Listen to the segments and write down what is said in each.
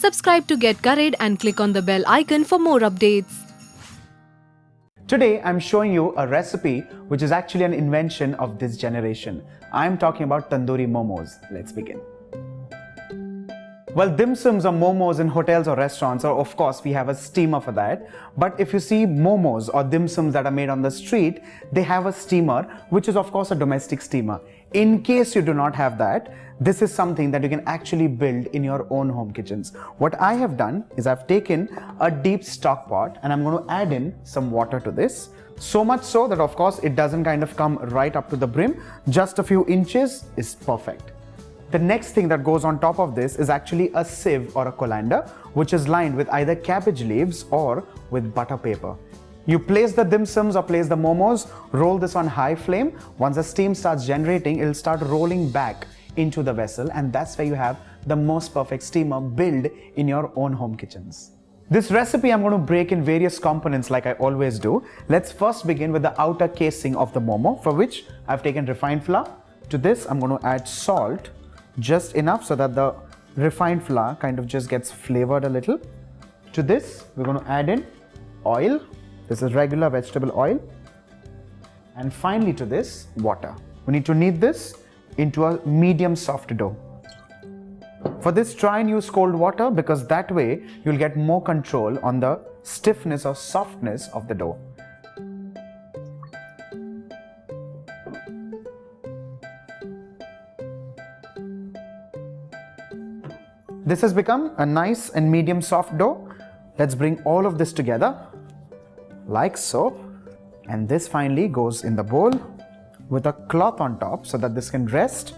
Subscribe to Get Curried and click on the bell icon for more updates. Today I'm showing you a recipe which is actually an invention of this generation. I'm talking about tandoori momos. Let's begin. Well, dim sums or momos in hotels or restaurants, or of course we have a steamer for that. But if you see momos or dim sums that are made on the street, they have a steamer, which is of course a domestic steamer. In case you do not have that, this is something that you can actually build in your own home kitchens. What I have done is I've taken a deep stock pot and I'm going to add in some water to this. So much so that of course it doesn't kind of come right up to the brim. Just a few inches is perfect. The next thing that goes on top of this is actually a sieve or a colander, which is lined with either cabbage leaves or with butter paper. You place the dim sums or place the momos, roll this on high flame. Once the steam starts generating, it'll start rolling back into the vessel, and that's where you have the most perfect steamer built in your own home kitchens. This recipe I'm going to break in various components like I always do. Let's first begin with the outer casing of the momo, for which I've taken refined flour. To this I'm going to add salt, just enough so that the refined flour kind of just gets flavored a little. To this we're going to add in oil. This is regular vegetable oil. And finally to this, water. We need to knead this into a medium soft dough. For this, try and use cold water because that way you'll get more control on the stiffness or softness of the dough. This has become a nice and medium soft dough. Let's bring all of this together like so, and this finally goes in the bowl with a cloth on top so that this can rest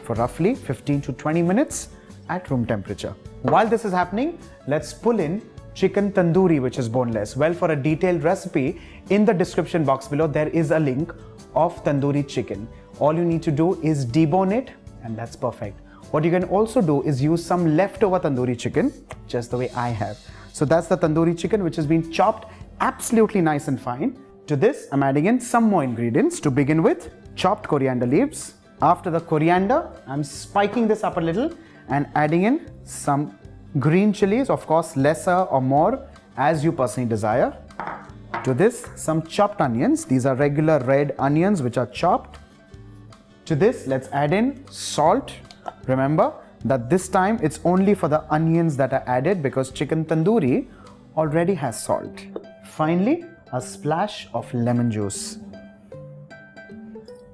for roughly 15 to 20 minutes at room temperature. While this is happening, let's pull in chicken tandoori, which is boneless. Well, for a detailed recipe, in the description box below there is a link of tandoori chicken. All you need to do is debone it, and that's perfect. What you can also do is use some leftover tandoori chicken, just the way I have. So that's the tandoori chicken which has been chopped absolutely nice and fine. To this I'm adding in some more ingredients. To begin with, chopped coriander leaves. After the coriander, I'm spiking this up a little and adding in some green chilies, of course lesser or more as you personally desire. To this, some chopped onions. These are regular red onions which are chopped. To this, let's add in salt. Remember that this time it's only for the onions that are added because chicken tandoori already has salt. Finally, a splash of lemon juice.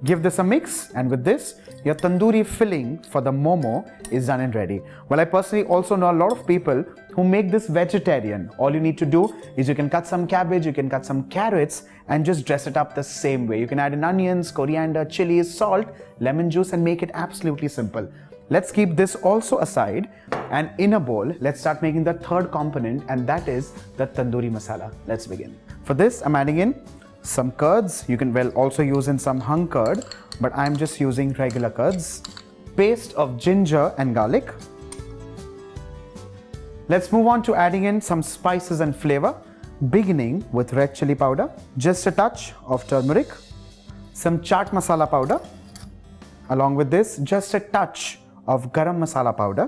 Give this a mix, and with this, your tandoori filling for the momo is done and ready. Well, I personally also know a lot of people who make this vegetarian. All you need to do is you can cut some cabbage, you can cut some carrots and just dress it up the same way. You can add in onions, coriander, chilies, salt, lemon juice and make it absolutely simple. Let's keep this also aside, and in a bowl, let's start making the third component, and that is the tandoori masala. Let's begin. For this, I'm adding in some curds. You can also use in some hung curd, but I'm just using regular curds. Paste of ginger and garlic. Let's move on to adding in some spices and flavor, beginning with red chili powder, just a touch of turmeric, some chaat masala powder. Along with this, just a touch of garam masala powder,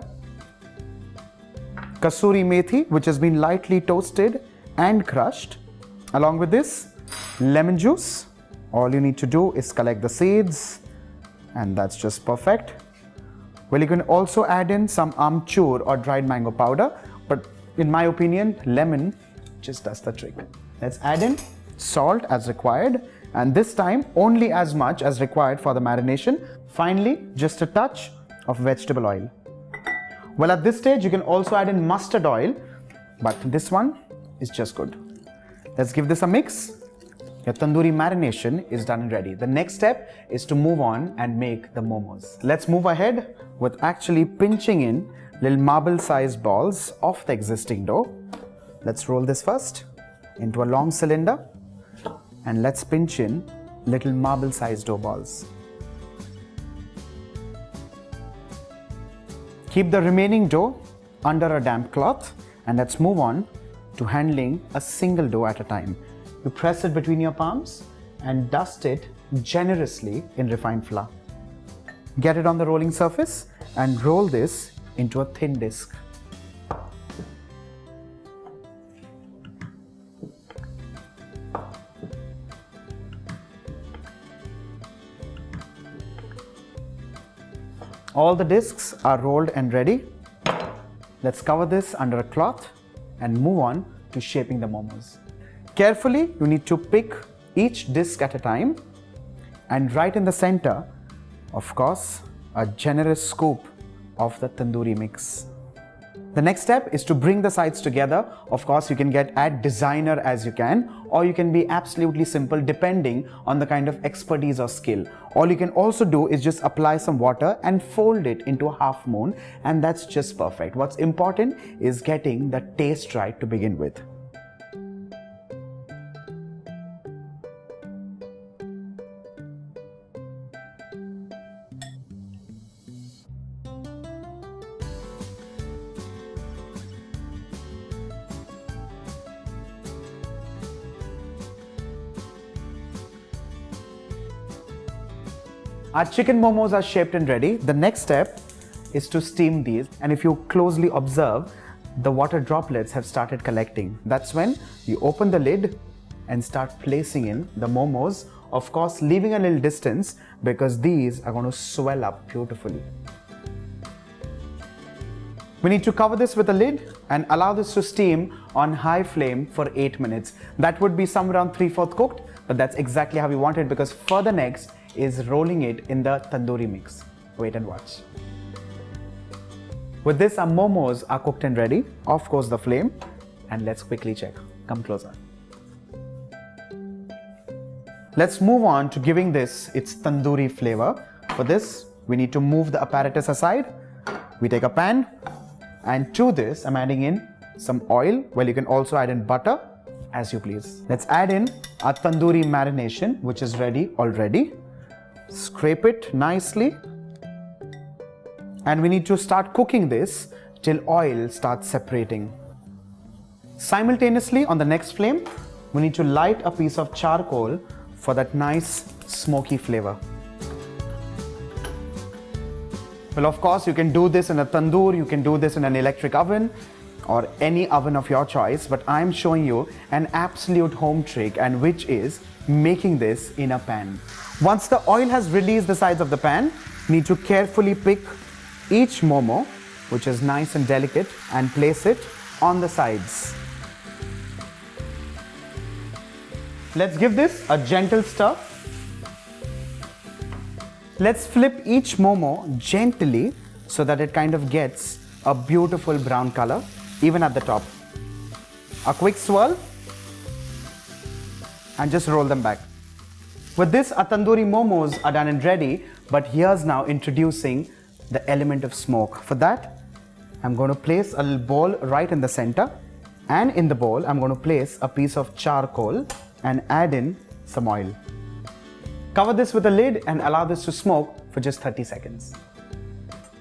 kasuri methi, which has been lightly toasted and crushed. Along with this, lemon juice. All you need to do is collect the seeds, and that's just perfect. Well, you can also add in some amchur or dried mango powder, but in my opinion, lemon just does the trick. Let's add in salt as required, and this time only as much as required for the marination. Finally, just a touch of vegetable oil. Well, at this stage, you can also add in mustard oil, but this one is just good. Let's give this a mix. Your tandoori marination is done and ready. The next step is to move on and make the momos. Let's move ahead with actually pinching in little marble-sized balls of the existing dough. Let's roll this first into a long cylinder, and let's pinch in little marble-sized dough balls. Keep the remaining dough under a damp cloth, and let's move on to handling a single dough at a time. You press it between your palms and dust it generously in refined flour. Get it on the rolling surface and roll this into a thin disc. All the discs are rolled and ready. Let's cover this under a cloth and move on to shaping the momos. Carefully, you need to pick each disc at a time, and right in the center, of course, a generous scoop of the tandoori mix. The next step is to bring the sides together. Of course, you can get as designer as you can, or you can be absolutely simple depending on the kind of expertise or skill. All you can also do is just apply some water and fold it into a half moon, and that's just perfect. What's important is getting the taste right to begin with. Our chicken momos are shaped and ready. The next step is to steam these, and if you closely observe, the water droplets have started collecting. That's when you open the lid and start placing in the momos, of course leaving a little distance because these are going to swell up beautifully. We need to cover this with a lid and allow this to steam on high flame for 8 minutes. That would be somewhere around 3/4 cooked, but that's exactly how we want it, because further next is rolling it in the tandoori mix. Wait and watch. With this, our momos are cooked and ready. Of course, the flame, and let's quickly check. Come closer. Let's move on to giving this its tandoori flavor. For this, we need to move the apparatus aside. We take a pan, and to this, I'm adding in some oil. Well, you can also add in butter, as you please. Let's add in our tandoori marination, which is ready already. Scrape it nicely, and we need to start cooking this till oil starts separating. Simultaneously, on the next flame, we need to light a piece of charcoal for that nice smoky flavor. Well, of course, you can do this in a tandoor, you can do this in an electric oven, or any oven of your choice, but I'm showing you an absolute home trick, and which is making this in a pan. Once the oil has released the sides of the pan, you need to carefully pick each momo, which is nice and delicate, and place it on the sides. Let's give this a gentle stir. Let's flip each momo gently so that it kind of gets a beautiful brown color, even at the top. A quick swirl, and just roll them back. With this, our tandoori momos are done and ready, but here's now introducing the element of smoke. For that, I'm going to place a little bowl right in the center, and in the bowl, I'm going to place a piece of charcoal and add in some oil. Cover this with a lid and allow this to smoke for just 30 seconds.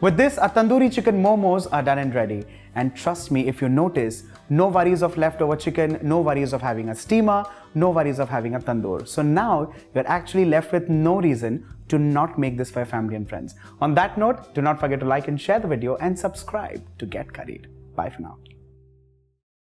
With this, our tandoori chicken momos are done and ready. And trust me, if you notice, no worries of leftover chicken, no worries of having a steamer, no worries of having a tandoor. So now you're actually left with no reason to not make this for your family and friends. On that note, do not forget to like and share the video and subscribe to Get Curried. Bye for now.